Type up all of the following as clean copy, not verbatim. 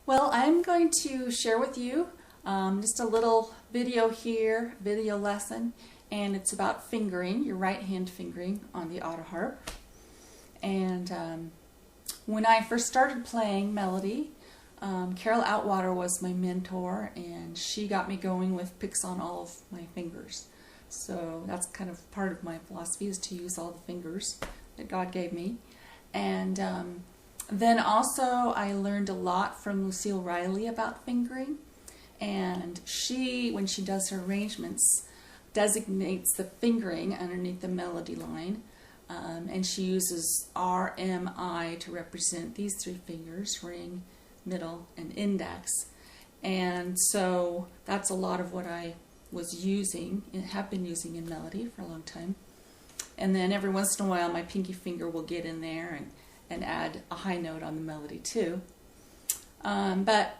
Well, I'm going to share with you just a little video here, video lesson, and it's about fingering, your right hand fingering on the Autoharp. And when I first started playing melody, Carol Outwater was my mentor, and she got me going with picks on all of my fingers. So that's kind of part of my philosophy, is to use all the fingers that God gave me. And then also I learned a lot from Lucille Riley about fingering, and she, when she does her arrangements, designates the fingering underneath the melody line, and she uses RMI to represent these three fingers: ring, middle, and index. And so that's a lot of what I was using and have been using in melody for a long time. And then every once in a while my pinky finger will get in there and add a high note on the melody too. But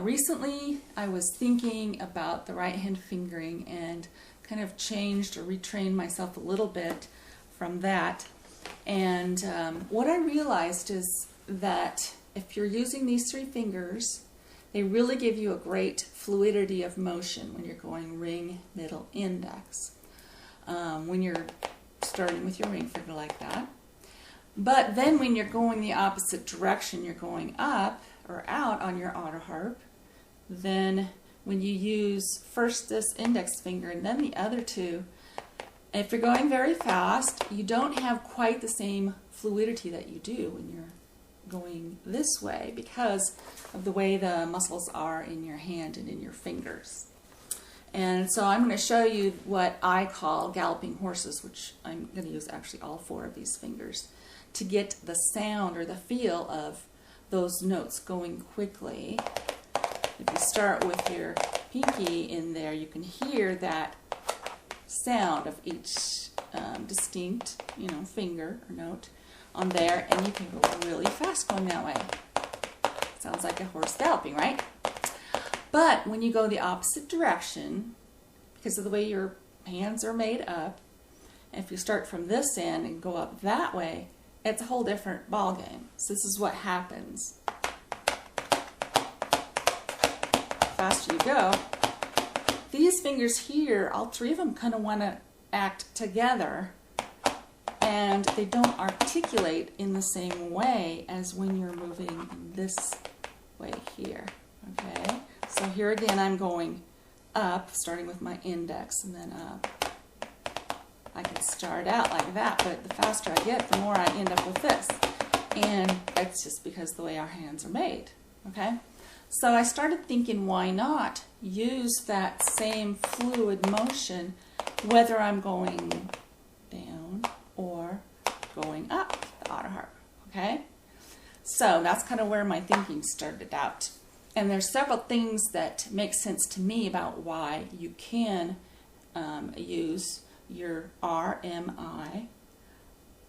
recently I was thinking about the right hand fingering and kind of changed or retrained myself a little bit from that. And what I realized is that if you're using these three fingers, they really give you a great fluidity of motion when you're going ring, middle, index. When you're starting with your ring finger like that. But then when you're going the opposite direction, you're going up or out on your Autoharp, then when you use first this index finger and then the other two, if you're going very fast, you don't have quite the same fluidity that you do when you're going this way because of the way the muscles are in your hand and in your fingers. And so I'm going to show you what I call galloping horses, which I'm going to use actually all four of these fingers to get the sound or the feel of those notes going quickly. If you start with your pinky in there, you can hear that sound of each distinct, finger or note on there, and you can go really fast going that way. Sounds like a horse galloping, right? But when you go the opposite direction, because of the way your hands are made up, if you start from this end and go up that way, it's a whole different ball game. So this is what happens. The faster you go, these fingers here, all three of them kind of want to act together, and they don't articulate in the same way as when you're moving this way here. Okay? So here again I'm going up, starting with my index and then up. I can start out like that, but the faster I get, the more I end up with this. And that's just because the way our hands are made. Okay? So I started thinking, why not use that same fluid motion whether I'm going down or going up the Autoharp. Okay? So that's kind of where my thinking started out. And there's several things that make sense to me about why you can use your RMI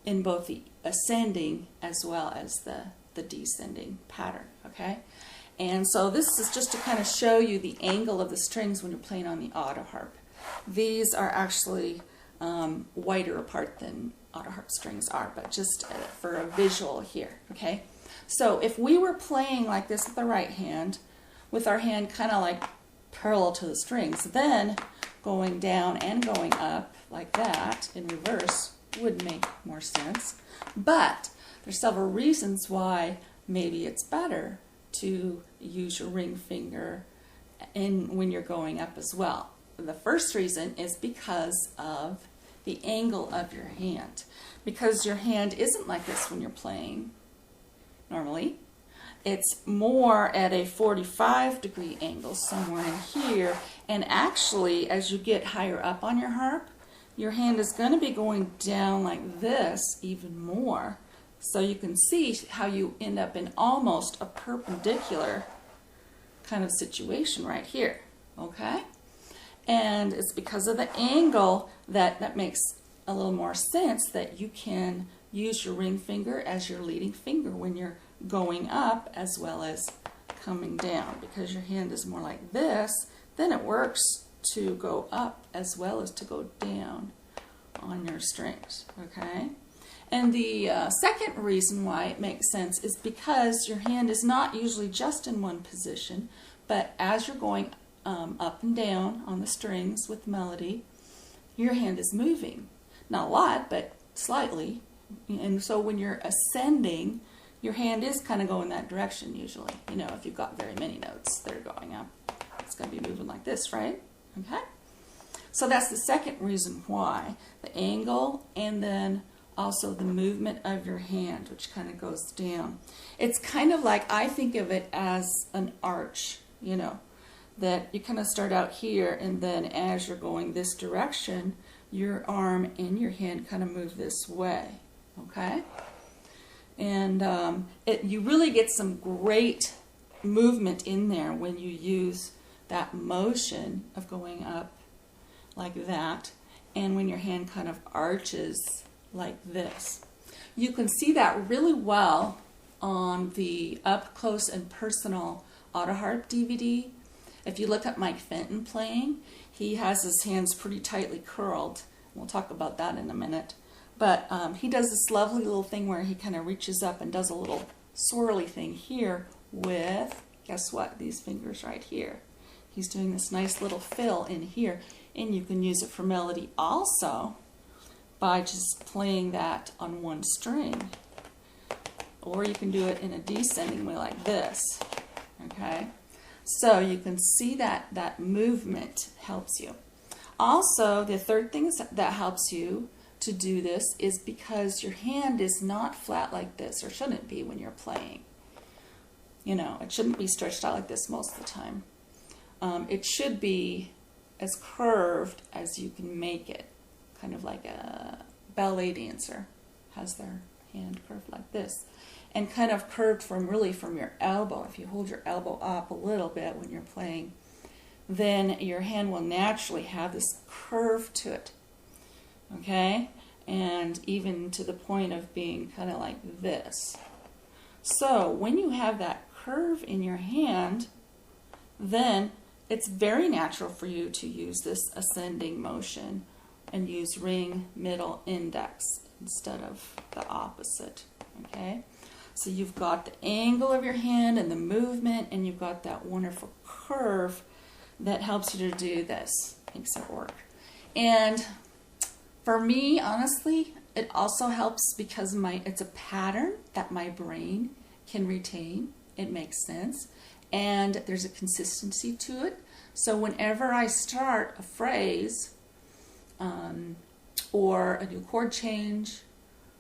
in both the ascending as well as the descending pattern, okay? And so this is just to kind of show you the angle of the strings when you're playing on the Autoharp. These are actually wider apart than Autoharp strings are, but just for a visual here, okay? So if we were playing like this with the right hand, with our hand kind of like parallel to the strings, then going down and going up like that in reverse would make more sense. But there's several reasons why maybe it's better to use your ring finger when you're going up as well. The first reason is because of the angle of your hand. Because your hand isn't like this when you're playing normally. It's more at a 45-degree angle somewhere in here, and actually as you get higher up on your harp, your hand is going to be going down like this even more. So you can see how you end up in almost a perpendicular kind of situation right here, okay? And it's because of the angle that makes a little more sense that you can use your ring finger as your leading finger when you're going up as well as coming down. Because your hand is more like this, then it works to go up as well as to go down on your strings, okay? And the second reason why it makes sense is because your hand is not usually just in one position, but as you're going up and down on the strings with melody, your hand is moving. Not a lot, but slightly. And so when you're ascending, your hand is kind of going that direction usually. You know, if you've got very many notes that are going up, it's going to be moving like this, right? Okay? So that's the second reason why. The angle and then also the movement of your hand, which kind of goes down. It's kind of like, I think of it as an arch, you know, that you kind of start out here, and then as you're going this direction, your arm and your hand kind of move this way, okay? And you really get some great movement in there when you use that motion of going up like that, and when your hand kind of arches like this. You can see that really well on the Up Close and Personal Autoharp DVD. If you look at Mike Fenton playing, he has his hands pretty tightly curled. We'll talk about that in a minute. But he does this lovely little thing where he kind of reaches up and does a little swirly thing here with, guess what, these fingers right here. He's doing this nice little fill in here, and you can use it for melody also by just playing that on one string. Or you can do it in a descending way like this, okay? So you can see that movement helps you. Also, the third thing that helps you to do this is because your hand is not flat like this, or shouldn't be when you're playing. You know, it shouldn't be stretched out like this most of the time. It should be as curved as you can make it, kind of like a ballet dancer has their hand curved like this, and kind of curved from your elbow. If you hold your elbow up a little bit when you're playing, then your hand will naturally have this curve to it, okay? And even to the point of being kind of like this. So when you have that curve in your hand, then it's very natural for you to use this ascending motion and use ring, middle, index instead of the opposite, okay? So you've got the angle of your hand and the movement, and you've got that wonderful curve that helps you to do this. Makes it work. And for me, honestly, it also helps because it's a pattern that my brain can retain. It makes sense. And there's a consistency to it. So whenever I start a phrase, or a new chord change,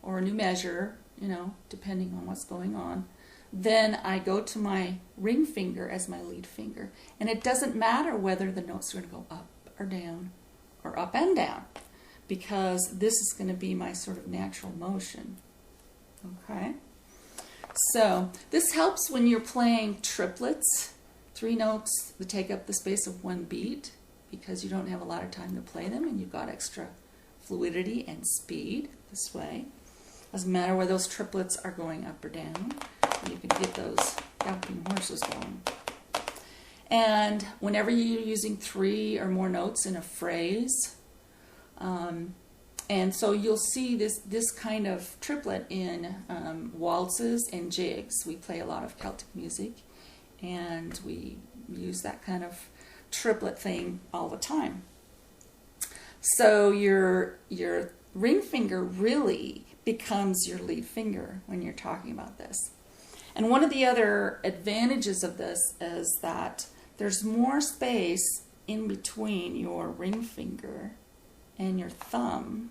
or a new measure, you know, depending on what's going on, then I go to my ring finger as my lead finger. And it doesn't matter whether the notes are going to go up or down, or up and down, because this is going to be my sort of natural motion. Okay? So this helps when you're playing triplets, 3 notes that take up the space of 1 beat, because you don't have a lot of time to play them, and you've got extra fluidity and speed this way. Doesn't matter whether those triplets are going up or down. You can get those galloping horses going. And whenever you're using 3 or more notes in a phrase, and so you'll see this kind of triplet in waltzes and jigs. We play a lot of Celtic music, and we use that kind of triplet thing all the time. So your ring finger really becomes your lead finger when you're talking about this. And one of the other advantages of this is that there's more space in between your ring finger and your thumb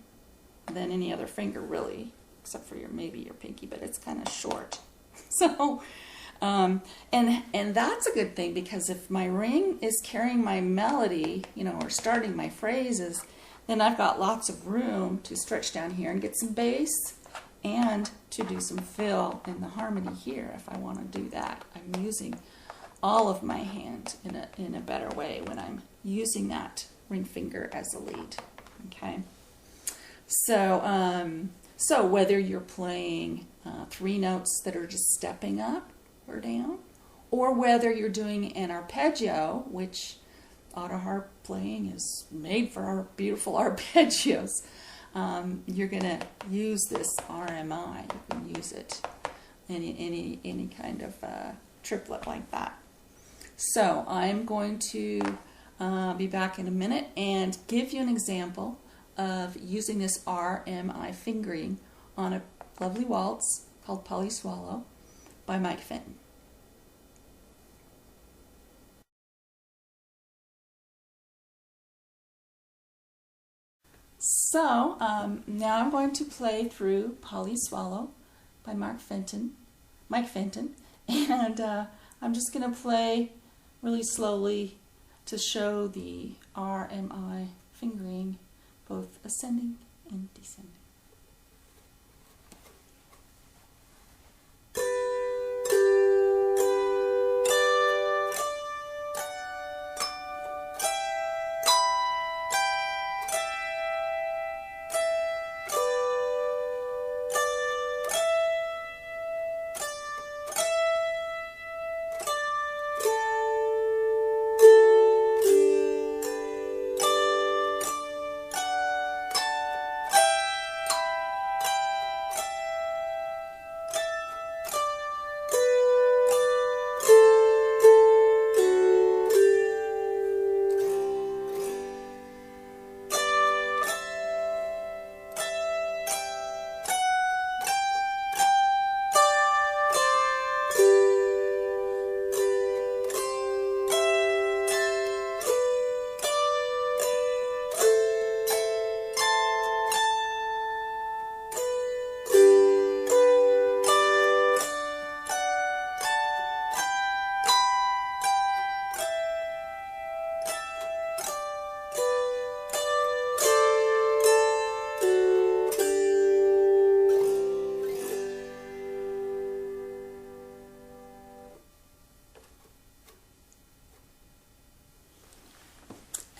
than any other finger, really, except for maybe your pinky, but it's kind of short. So, and that's a good thing, because if my ring is carrying my melody, you know, or starting my phrases, then I've got lots of room to stretch down here and get some bass, and to do some fill in the harmony here if I want to do that. I'm using all of my hand in a better way when I'm using that ring finger as a lead. Okay, so so whether you're playing 3 notes that are just stepping up or down, or whether you're doing an arpeggio, which Autoharp playing is made for our beautiful arpeggios, you're going to use this RMI. You can use it in any kind of triplet like that. So I'm going to be back in a minute and give you an example of using this RMI fingering on a lovely waltz called Polly Swallow by Mike Fenton. So now I'm going to play through Polly Swallow by Mike Fenton, and I'm just going to play really slowly to show the RMI fingering, both ascending and descending.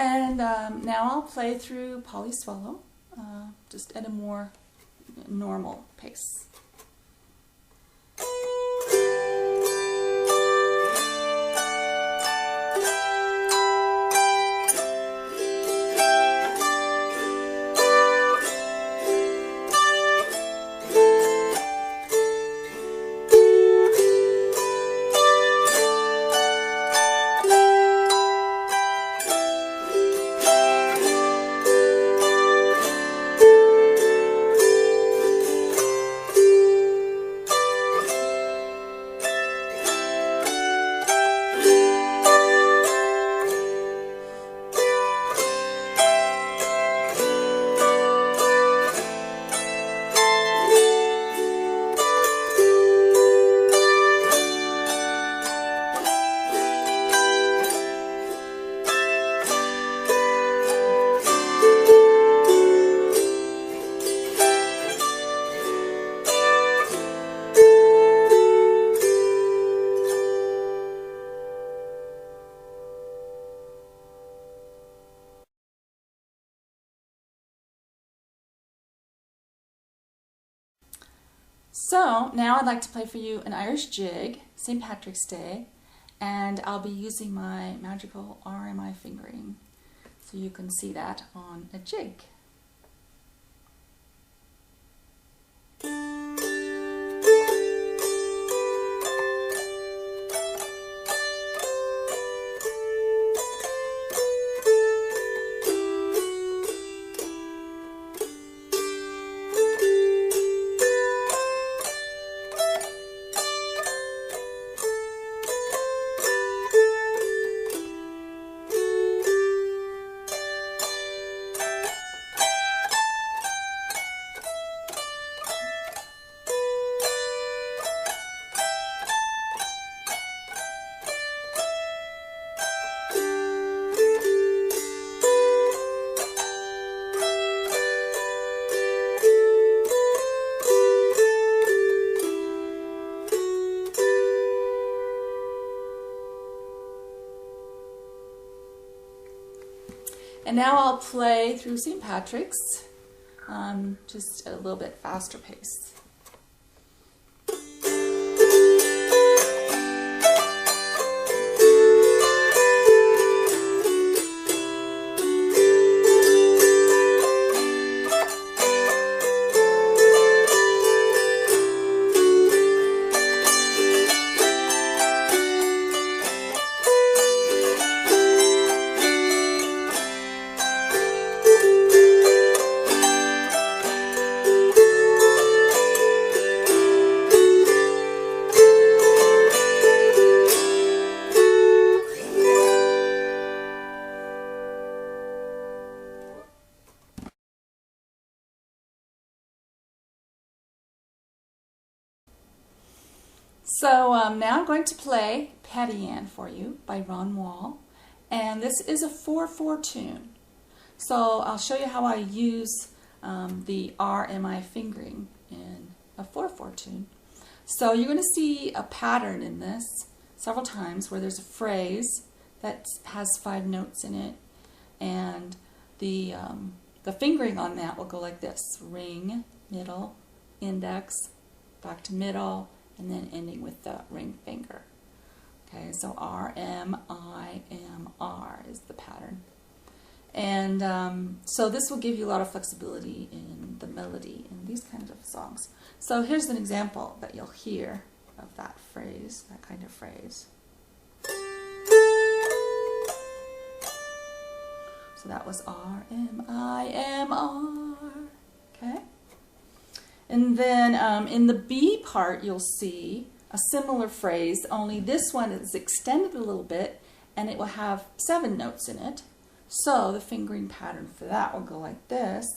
And now I'll play through Polly Swallow, just at a more normal pace. So now I'd like to play for you an Irish jig, St. Patrick's Day, and I'll be using my magical RMI fingering, so you can see that on a jig. And now I'll play through St. Patrick's, just at a little bit faster pace. So now I'm going to play Patty Ann for you by Ron Wall, and this is a 4/4 tune. So I'll show you how I use the RMI fingering in a 4/4 tune. So you're going to see a pattern in this several times where there's a phrase that has 5 notes in it, and the fingering on that will go like this: ring, middle, index, back to middle, and then ending with the ring finger. Okay, so R, M, I, M, R is the pattern. And so this will give you a lot of flexibility in the melody in these kinds of songs. So here's an example that you'll hear of that phrase, that kind of phrase. So that was R, M, I, M, R. Okay? And then in the B part, you'll see a similar phrase, only this one is extended a little bit, and it will have 7 notes in it. So the fingering pattern for that will go like this: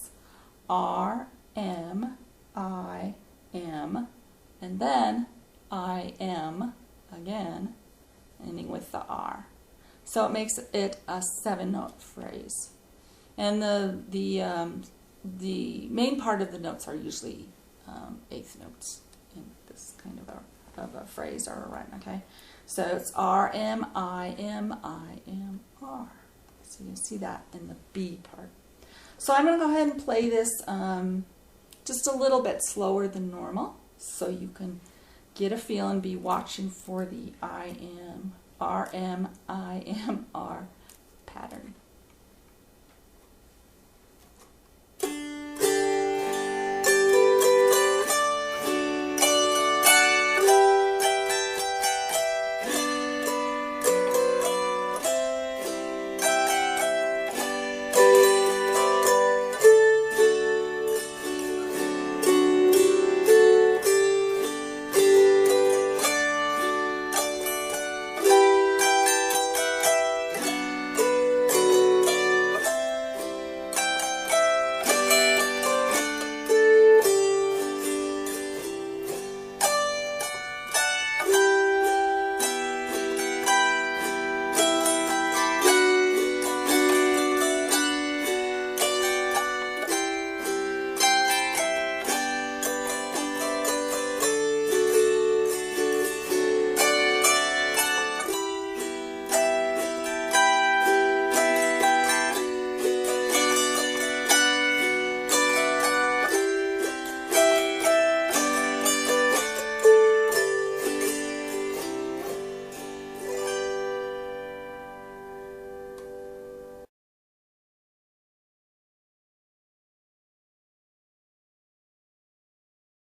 R, M, I, M, and then I, M again, ending with the R. So it makes it a 7-note phrase. And the main part of the notes are usually 8th notes in this kind of a phrase or a rhyme, okay? So it's R, M, I, M, I, M, R. So you see that in the B part. So I'm going to go ahead and play this just a little bit slower than normal, so you can get a feel and be watching for the I, M, R, M, I, M, R pattern.